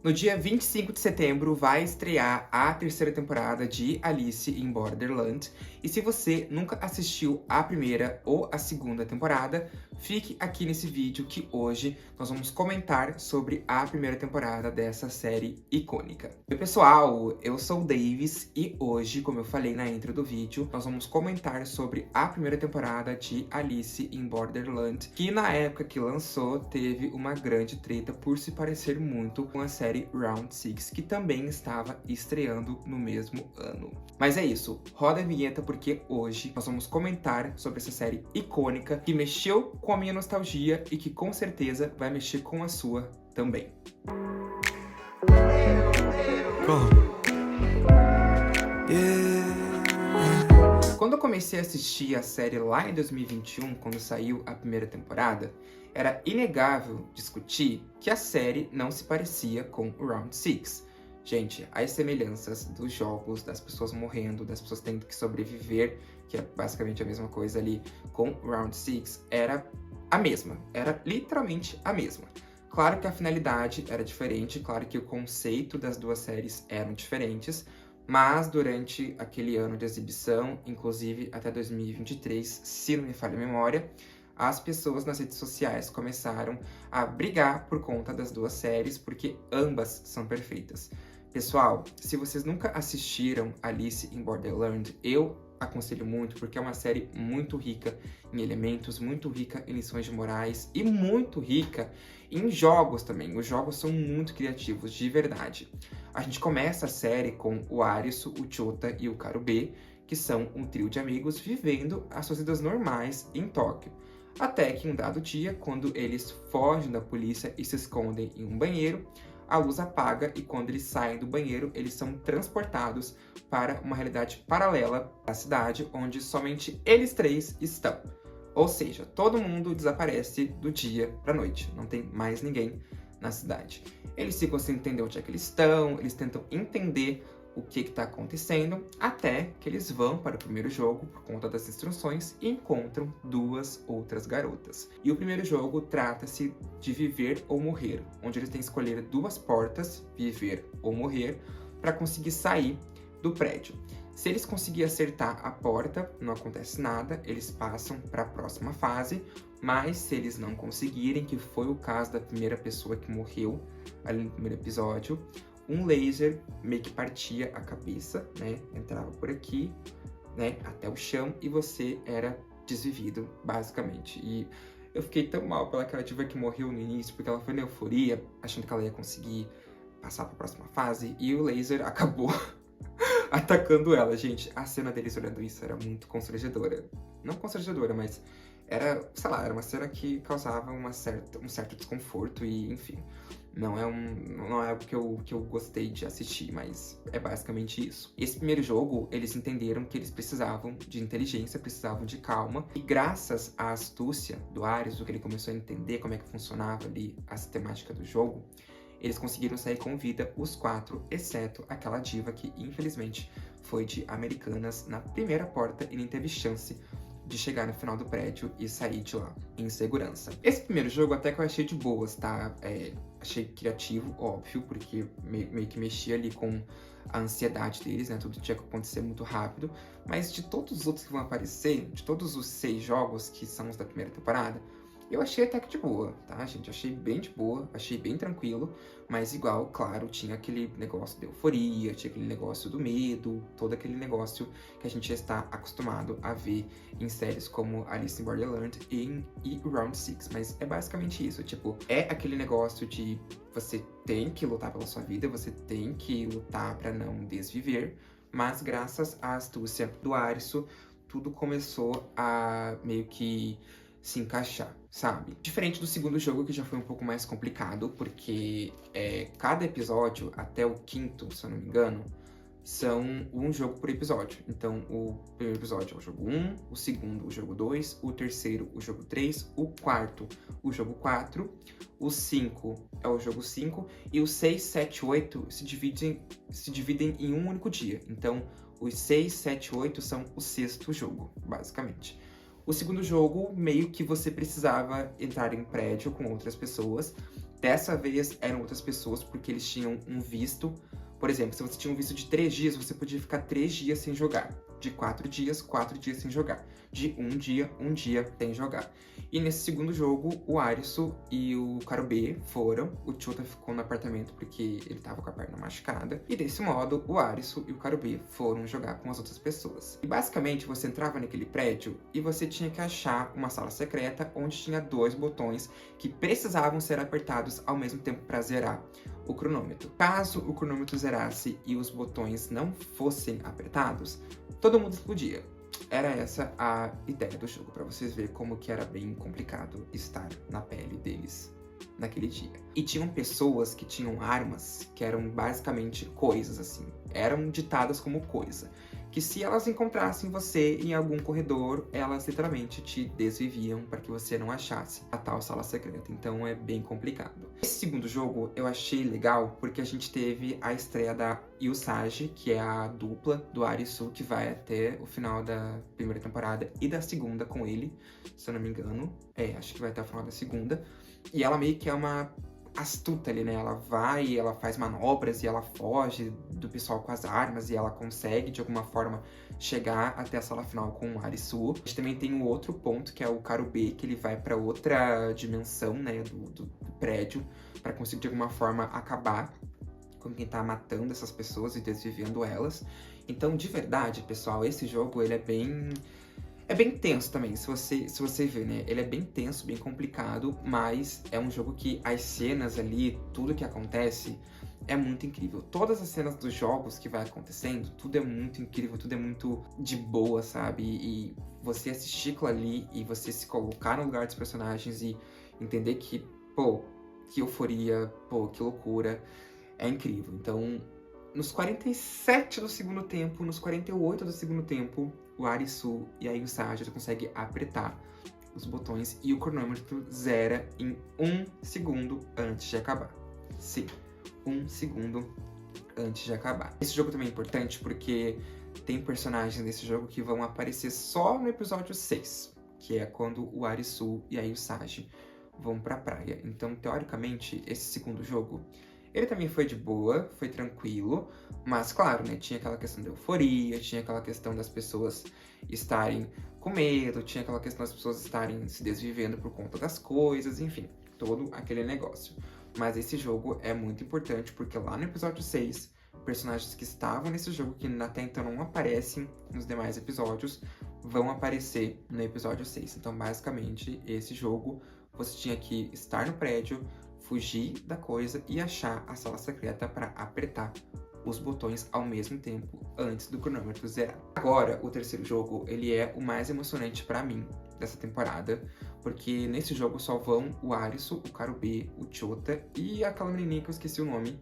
No dia 25 de setembro vai estrear a terceira temporada de Alice in Borderland. E se você nunca assistiu a primeira ou a segunda temporada, fique aqui nesse vídeo que hoje nós vamos comentar sobre a primeira temporada dessa série icônica. Oi pessoal, eu sou o Davis e hoje, como eu falei na intro do vídeo, nós vamos comentar sobre a primeira temporada de Alice in Borderland, que na época que lançou teve uma grande treta por se parecer muito com a série Round 6, que também estava estreando no mesmo ano. Mas é isso, roda a vinheta porque hoje nós vamos comentar sobre essa série icônica que mexeu com a minha nostalgia e que com certeza vai mexer com a sua também. Quando eu comecei a assistir a série lá em 2021, quando saiu a primeira temporada, era inegável discutir que a série não se parecia com o Round 6. Gente, as semelhanças dos jogos, das pessoas morrendo, das pessoas tendo que sobreviver, que é basicamente a mesma coisa ali com o Round 6, era a mesma. Era literalmente a mesma. Claro que a finalidade era diferente, claro que o conceito das duas séries eram diferentes, mas durante aquele ano de exibição, inclusive até 2023, se não me falha a memória, as pessoas nas redes sociais começaram a brigar por conta das duas séries, porque ambas são perfeitas. Pessoal, se vocês nunca assistiram Alice in Borderland, eu aconselho muito, porque é uma série muito rica em elementos, muito rica em lições de morais e muito rica em jogos também. Os jogos são muito criativos, de verdade. A gente começa a série com o Arisu, o Chota e o Karube, que são um trio de amigos vivendo as suas vidas normais em Tóquio. Até que um dado dia, quando eles fogem da polícia e se escondem em um banheiro, a luz apaga e quando eles saem do banheiro, eles são transportados para uma realidade paralela da cidade, onde somente eles três estão. Ou seja, todo mundo desaparece do dia para a noite, não tem mais ninguém na cidade. Eles ficam sem entender onde é que eles estão, eles tentam entender o que está acontecendo, até que eles vão para o primeiro jogo por conta das instruções e encontram duas outras garotas. E o primeiro jogo trata-se de viver ou morrer, onde eles têm que escolher duas portas, viver ou morrer, para conseguir sair do prédio. Se eles conseguirem acertar a porta, não acontece nada, eles passam para a próxima fase, mas se eles não conseguirem, que foi o caso da primeira pessoa que morreu ali no primeiro episódio, um laser meio que partia a cabeça, né? Entrava por aqui, né? Até o chão e você era desvivido, basicamente. E eu fiquei tão mal pelaquela diva que morreu no início, porque ela foi na euforia, achando que ela ia conseguir passar para a próxima fase, e o laser acabou atacando ela. Gente, a cena deles olhando isso era muito constrangedora. Não constrangedora, mas era, sei lá, era uma cena que causava um certo desconforto e, enfim, não é algo que eu gostei de assistir, mas é basicamente isso. Esse primeiro jogo, eles entenderam que eles precisavam de inteligência, precisavam de calma, e graças à astúcia do Arius, do que ele começou a entender como é que funcionava ali a sistemática do jogo, eles conseguiram sair com vida, os quatro, exceto aquela diva que, infelizmente, foi de Americanas na primeira porta e nem teve chance de chegar no final do prédio e sair de lá em segurança. Esse primeiro jogo até que eu achei de boas, tá? Achei criativo, óbvio, porque meio que mexia ali com a ansiedade deles, né? Tudo tinha que acontecer muito rápido. Mas de todos os outros que vão aparecer, de todos os 6 jogos que são os da primeira temporada, eu achei até que de boa, tá, gente? Achei bem de boa, achei bem tranquilo, mas igual, claro, tinha aquele negócio da euforia, tinha aquele negócio do medo, todo aquele negócio que a gente já está acostumado a ver em séries como Alice in Borderland e Round 6. Mas é basicamente isso, tipo, é aquele negócio de você tem que lutar pela sua vida, você tem que lutar pra não desviver, mas graças à astúcia do Arisu, tudo começou a meio que se encaixar, sabe? Diferente do segundo jogo, que já foi um pouco mais complicado, porque cada episódio, até o 5º, se eu não me engano, são um jogo por episódio. Então, o primeiro episódio é o jogo 1, o segundo, o jogo 2, o terceiro, o jogo 3, o quarto, o jogo 4, o 5 é o jogo 5, e o 6, 7, 8 se dividem em um único dia. Então, os 6, 7, 8 são o 6º jogo, basicamente. O segundo jogo, meio que você precisava entrar em prédio com outras pessoas Dessa vez eram outras pessoas, porque eles tinham um visto. Por exemplo, se você tinha um visto de 3 dias, você podia ficar 3 dias sem jogar. De 4 dias, 4 dias sem jogar. De um dia sem jogar. E nesse segundo jogo, o Arisu e o Karube foram. O Chota ficou no apartamento porque ele tava com a perna machucada. E desse modo, o Arisu e o Karube foram jogar com as outras pessoas. E basicamente, você entrava naquele prédio e você tinha que achar uma sala secreta onde tinha 2 botões que precisavam ser apertados ao mesmo tempo para zerar o cronômetro. Caso o cronômetro zerasse e os botões não fossem apertados, todo mundo explodia. Era essa a ideia do jogo, para vocês verem como que era bem complicado estar na pele deles naquele dia. E tinham pessoas que tinham armas que eram basicamente coisas, assim. Eram ditadas como coisa. Que se elas encontrassem você em algum corredor, elas literalmente te desviviam para que você não achasse a tal sala secreta. Então é bem complicado. Esse segundo jogo eu achei legal porque a gente teve a estreia da Usagi, que é a dupla do Arisu, que vai até o final da primeira temporada e da segunda com ele, se eu não me engano. Acho que vai até o final da segunda. E ela meio que é uma astuta ali, né? Ela vai, ela faz manobras e ela foge do pessoal com as armas e ela consegue, de alguma forma, chegar até a sala final com o Arisu. A gente também tem um outro ponto, que é o Karube, que ele vai para outra dimensão, né, do prédio, para conseguir, de alguma forma, acabar com quem tá matando essas pessoas e desvivendo elas. Então, de verdade, pessoal, esse jogo, ele é bem tenso também, se você ver, né? Ele é bem tenso, bem complicado, mas é um jogo que as cenas ali, tudo que acontece, é muito incrível. Todas as cenas dos jogos que vai acontecendo, tudo é muito incrível, tudo é muito de boa, sabe? E você assistir aquilo ali e você se colocar no lugar dos personagens e entender que, pô, que euforia, pô, que loucura, é incrível. Então, nos 47 do segundo tempo, nos 48 do segundo tempo, o Arisu e a Usagi conseguem apertar os botões e o cronômetro zera em 1 segundo antes de acabar. Sim, 1 segundo antes de acabar. Esse jogo também é importante porque tem personagens nesse jogo que vão aparecer só no episódio 6, que é quando o Arisu e a Usagi vão pra praia. Então, teoricamente, esse segundo jogo, ele também foi de boa, foi tranquilo, mas claro, né, tinha aquela questão da euforia, tinha aquela questão das pessoas estarem com medo, tinha aquela questão das pessoas estarem se desvivendo por conta das coisas, enfim, todo aquele negócio. Mas esse jogo é muito importante porque lá no episódio 6, personagens que estavam nesse jogo, que até então não aparecem nos demais episódios, vão aparecer no episódio 6. Então, basicamente, esse jogo, você tinha que estar no prédio, fugir da coisa e achar a sala secreta para apertar os botões ao mesmo tempo antes do cronômetro zerar. Agora, o terceiro jogo, ele é o mais emocionante para mim dessa temporada, porque nesse jogo só vão o Arisu, o Karube, o Chota e aquela menininha que eu esqueci o nome,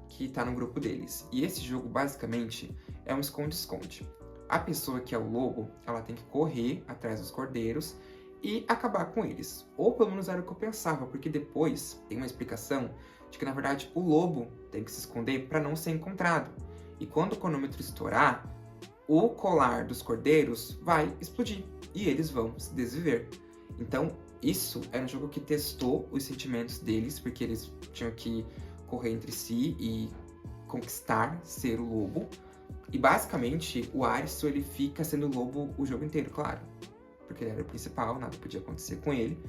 que tá no grupo deles. E esse jogo, basicamente, é um esconde-esconde. A pessoa que é o lobo, ela tem que correr atrás dos cordeiros e acabar com eles. Ou pelo menos era o que eu pensava, porque depois tem uma explicação de que, na verdade, o lobo tem que se esconder para não ser encontrado. E quando o cronômetro estourar, o colar dos cordeiros vai explodir e eles vão se desviver. Então, isso era um jogo que testou os sentimentos deles, porque eles tinham que correr entre si e conquistar ser o lobo. E basicamente, o Arisu, ele fica sendo lobo o jogo inteiro, claro, porque ele era o principal, nada podia acontecer com ele.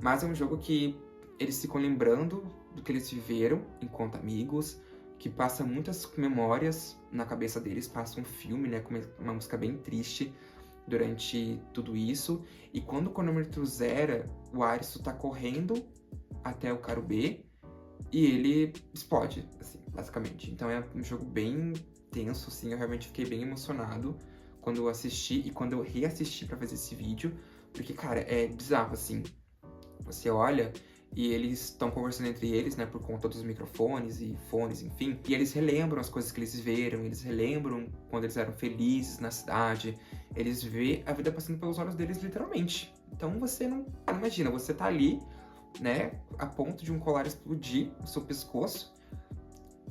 Mas é um jogo que eles ficam lembrando do que eles viveram enquanto amigos, que passa muitas memórias na cabeça deles, passa um filme, né, com uma música bem triste durante tudo isso. E quando o cronômetro zera, o Arisu tá correndo até o Karube e ele explode, assim, basicamente. Então é um jogo bem tenso, assim, eu realmente fiquei bem emocionado quando eu assisti e quando eu reassisti pra fazer esse vídeo, porque, cara, é bizarro, assim. Você olha e eles estão conversando entre eles, né, por conta dos microfones e fones, enfim, e eles relembram as coisas que eles viveram, eles relembram quando eles eram felizes na cidade, eles vê a vida passando pelos olhos deles, literalmente. Então você não imagina, você tá ali, né, a ponto de um colar explodir no seu pescoço,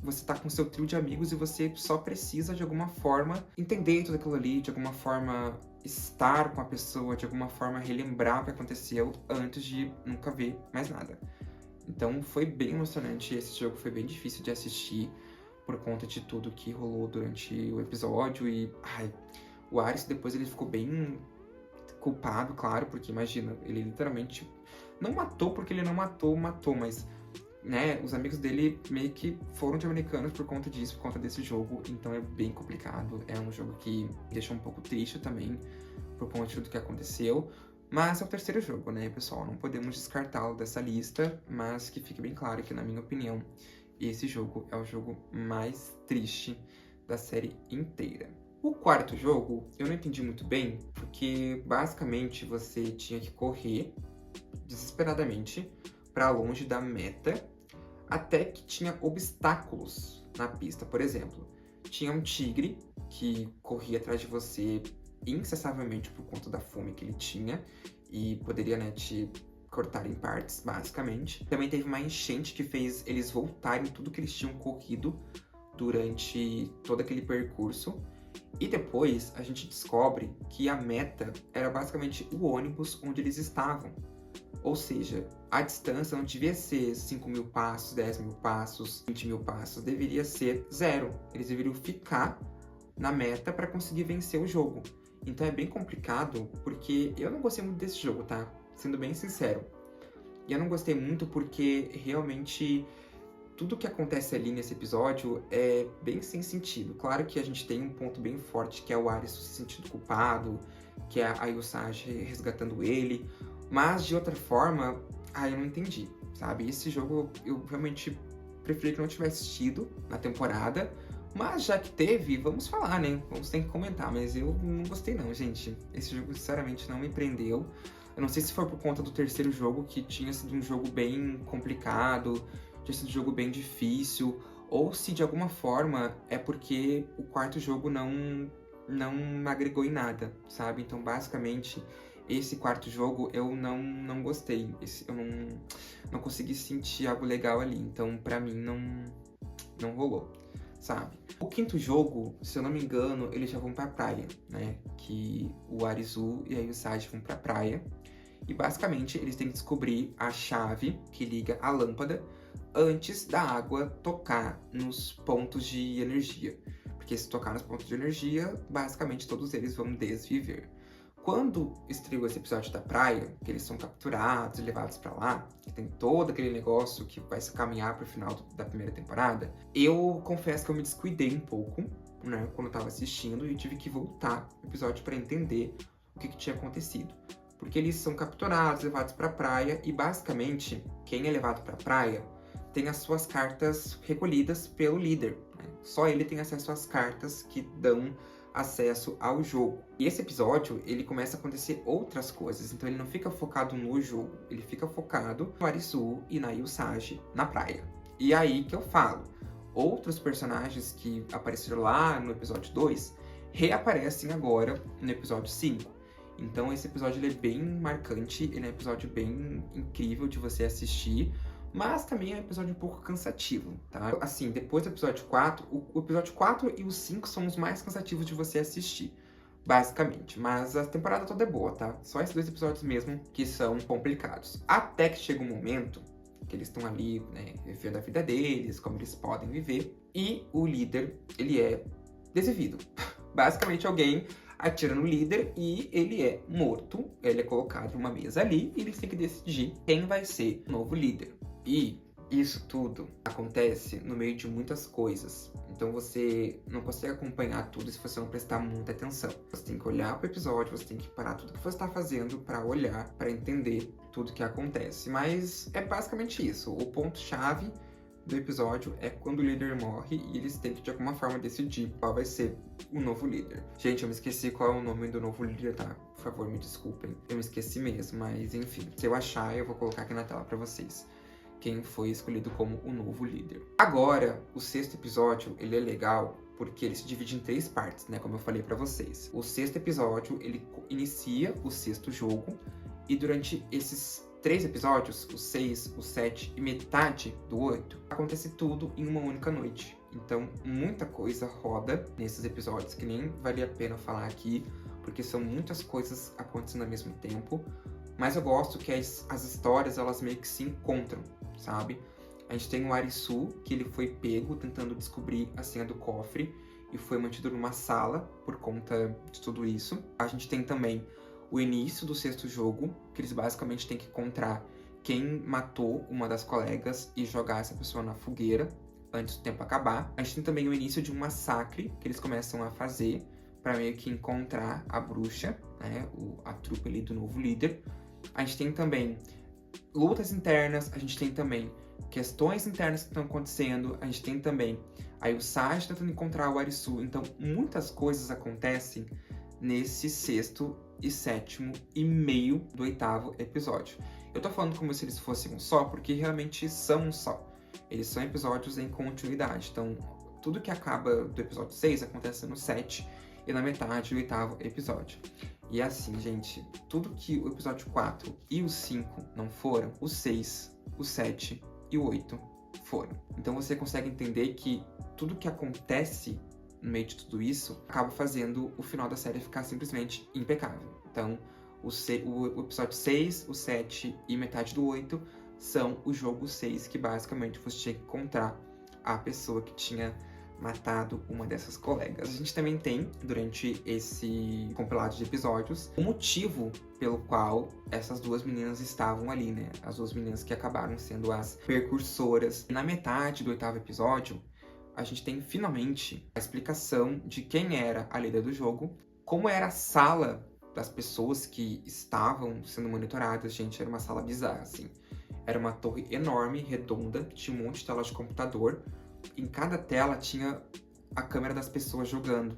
você tá com seu trio de amigos e você só precisa, de alguma forma, entender tudo aquilo ali, de alguma forma estar com a pessoa, de alguma forma relembrar o que aconteceu antes de nunca ver mais nada. Então foi bem emocionante, esse jogo foi bem difícil de assistir por conta de tudo que rolou durante o episódio e o Aris depois ele ficou bem culpado, claro, porque imagina, ele literalmente não matou porque ele não matou, mas né, os amigos dele meio que foram de americanos por conta disso, por conta desse jogo, então é bem complicado, é um jogo que deixa um pouco triste também por conta de tudo que aconteceu. Mas é o terceiro jogo, né, pessoal? Não podemos descartá-lo dessa lista, mas que fique bem claro que, na minha opinião, esse jogo é o jogo mais triste da série inteira. O quarto jogo, eu não entendi muito bem, porque basicamente você tinha que correr desesperadamente para longe da meta, até que tinha obstáculos na pista. Por exemplo, tinha um tigre que corria atrás de você incessavelmente por conta da fome que ele tinha e poderia, né, te cortar em partes, basicamente. Também teve uma enchente que fez eles voltarem tudo que eles tinham corrido durante todo aquele percurso. E depois a gente descobre que a meta era basicamente o ônibus onde eles estavam. Ou seja, a distância não devia ser 5.000 passos, 10.000 passos, 20.000 passos, deveria ser 0. Eles deveriam ficar na meta para conseguir vencer o jogo. Então é bem complicado, porque eu não gostei muito desse jogo, tá? Sendo bem sincero. E eu não gostei muito porque realmente tudo que acontece ali nesse episódio é bem sem sentido. Claro que a gente tem um ponto bem forte, que é o Aris se sentindo culpado, que é a Usagi resgatando ele. Mas, de outra forma, eu não entendi, sabe? Esse jogo eu realmente preferi que não tivesse assistido na temporada. Mas já que teve, vamos falar, né? Vamos ter que comentar. Mas eu não gostei não, gente. Esse jogo, sinceramente, não me prendeu. Eu não sei se foi por conta do terceiro jogo, que tinha sido um jogo bem complicado, tinha sido um jogo bem difícil, ou se de alguma forma é porque o quarto jogo não agregou em nada, sabe? Então, basicamente, esse quarto jogo eu não gostei. Eu não consegui sentir algo legal ali. Então, pra mim, não rolou, sabe? O quinto jogo, se eu não me engano, eles já vão pra praia, né? Que o Arizu e a Usagi vão pra praia. E basicamente eles têm que descobrir a chave que liga a lâmpada antes da água tocar nos pontos de energia. Porque se tocar nos pontos de energia, basicamente todos eles vão desviver. Quando estreou esse episódio da praia, que eles são capturados e levados pra lá, que tem todo aquele negócio que vai se caminhar pro final da primeira temporada, eu confesso que eu me descuidei um pouco, né, quando eu tava assistindo, e eu tive que voltar o episódio para entender o que tinha acontecido. Porque eles são capturados, levados pra praia, e basicamente, quem é levado pra praia tem as suas cartas recolhidas pelo líder, né? Só ele tem acesso às cartas que dão acesso ao jogo. E esse episódio, ele começa a acontecer outras coisas, então ele não fica focado no jogo, ele fica focado no Arisu e na Usagi na praia. E aí que eu falo, outros personagens que apareceram lá no episódio 2 reaparecem agora no episódio 5. Então esse episódio ele é bem marcante, ele é um episódio bem incrível de você assistir, mas também é um episódio um pouco cansativo, tá? Assim, depois do episódio 4, o episódio 4 e o 5 são os mais cansativos de você assistir, basicamente. Mas a temporada toda é boa, tá? Só esses 2 episódios mesmo que são complicados. Até que chega um momento que eles estão ali, né, vivendo a vida deles, como eles podem viver, e o líder, ele é desvivido. Basicamente alguém atira no líder e ele é morto, ele é colocado numa mesa ali e eles têm que decidir quem vai ser o novo líder. E isso tudo acontece no meio de muitas coisas, então você não consegue acompanhar tudo se você não prestar muita atenção. Você tem que olhar pro episódio, você tem que parar tudo que você está fazendo para olhar, para entender tudo que acontece. Mas é basicamente isso, o ponto-chave do episódio é quando o líder morre e eles têm que de alguma forma decidir qual vai ser o novo líder. Gente, eu me esqueci qual é o nome do novo líder, tá? Por favor, me desculpem. Eu me esqueci mesmo, mas enfim. Se eu achar, eu vou colocar aqui na tela pra vocês quem foi escolhido como o novo líder. Agora, o sexto episódio, ele é legal porque ele se divide em 3 partes, né? Como eu falei pra vocês. O sexto episódio, ele inicia o sexto jogo e durante esses 3 episódios, o 6, o 7 e metade do 8, acontece tudo em uma única noite. Então, muita coisa roda nesses episódios, que nem vale a pena falar aqui, porque são muitas coisas acontecendo ao mesmo tempo. Mas eu gosto que as histórias, elas meio que se encontram. sabe? A gente tem o Arisu, que ele foi pego tentando descobrir a senha do cofre e foi mantido numa sala por conta de tudo isso. A gente tem também o início do 6º jogo, que eles basicamente têm que encontrar quem matou uma das colegas e jogar essa pessoa na fogueira antes do tempo acabar. A gente tem também o início de um massacre que eles começam a fazer para meio que encontrar a bruxa, né, a trupe ali do novo líder. A gente tem também lutas internas, a gente tem também questões internas que estão acontecendo, a gente tem também aí o Sage tentando encontrar o Arisu. Então, muitas coisas acontecem nesse 6º e 7º e meio do 8º episódio. Eu tô falando como se eles fossem um só, porque realmente são um só. Eles são episódios em continuidade. Então, tudo que acaba do episódio 6 acontece no 7 e na metade do 8º episódio. E assim, gente, tudo que o episódio 4 e o 5 não foram, o 6, o 7 e o 8 foram. Então você consegue entender que tudo que acontece no meio de tudo isso acaba fazendo o final da série ficar simplesmente impecável. Então, o episódio 6, o 7 e metade do 8 são o jogo 6, que basicamente você tinha que encontrar a pessoa que tinha matado uma dessas colegas. A gente também tem, durante esse compilado de episódios, o motivo pelo qual essas duas meninas estavam ali, né? As duas meninas que acabaram sendo as precursoras. Na metade do 8º episódio, a gente tem finalmente a explicação de quem era a líder do jogo, como era a sala das pessoas que estavam sendo monitoradas. Gente, era uma sala bizarra, assim. Era uma torre enorme, redonda, que tinha um monte de tela de computador. Em cada tela tinha a câmera das pessoas jogando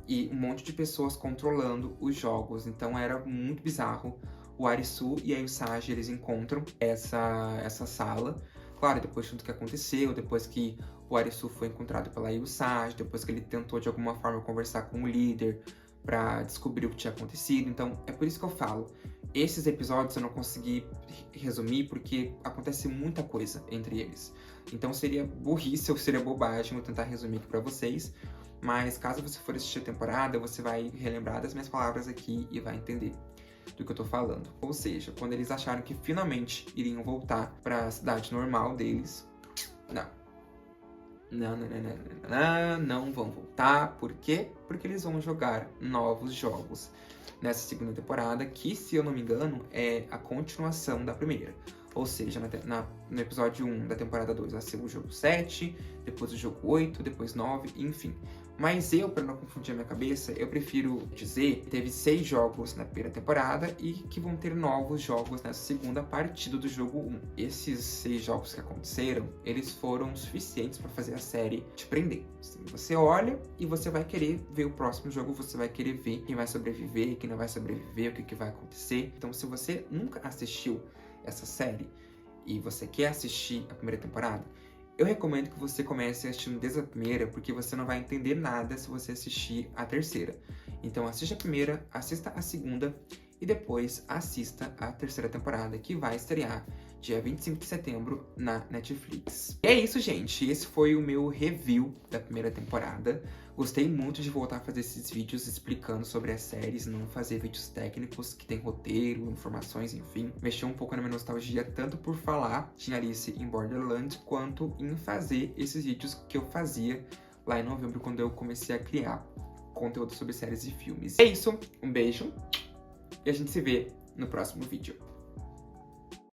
e um monte de pessoas controlando os jogos. Então era muito bizarro. O Arisu e a Usagi, eles encontram essa sala. Claro, depois de tudo que aconteceu, depois que o Arisu foi encontrado pela Usagi, depois que ele tentou de alguma forma conversar com o líder para descobrir o que tinha acontecido. Então é por isso que eu falo, esses episódios eu não consegui resumir porque acontece muita coisa entre eles. Então seria burrice ou seria bobagem eu tentar resumir aqui pra vocês. Mas caso você for assistir a temporada, você vai relembrar das minhas palavras aqui e vai entender do que eu tô falando. Ou seja, quando eles acharam que finalmente iriam voltar pra cidade normal deles, não vão voltar. Por quê? Porque eles vão jogar novos jogos nessa 2ª temporada, que, se eu não me engano, é a continuação da primeira. Ou seja, no episódio 1 da temporada 2 vai ser o jogo 7, depois o jogo 8, depois 9, enfim. Mas para não confundir a minha cabeça, eu prefiro dizer que teve 6 jogos na primeira temporada e que vão ter novos jogos nessa 2ª partida do jogo 1. Esses 6 jogos que aconteceram, eles foram suficientes para fazer a série te prender. Assim, você olha e você vai querer ver o próximo jogo, você vai querer ver quem vai sobreviver, quem não vai sobreviver, o que vai acontecer. Então, se você nunca assistiu essa série e você quer assistir a primeira temporada, eu recomendo que você comece assistindo desde a primeira, porque você não vai entender nada se você assistir a terceira. Então assista a primeira, assista a 2ª e depois assista a 3ª temporada, que vai estrear dia 25 de setembro na Netflix. E é isso, gente. Esse foi o meu review da primeira temporada. Gostei muito de voltar a fazer esses vídeos explicando sobre as séries, não fazer vídeos técnicos que tem roteiro, informações, enfim. Mexer um pouco na minha nostalgia, tanto por falar de Alice in Borderland, quanto em fazer esses vídeos que eu fazia lá em novembro, quando eu comecei a criar conteúdo sobre séries e filmes. É isso, um beijo e a gente se vê no próximo vídeo.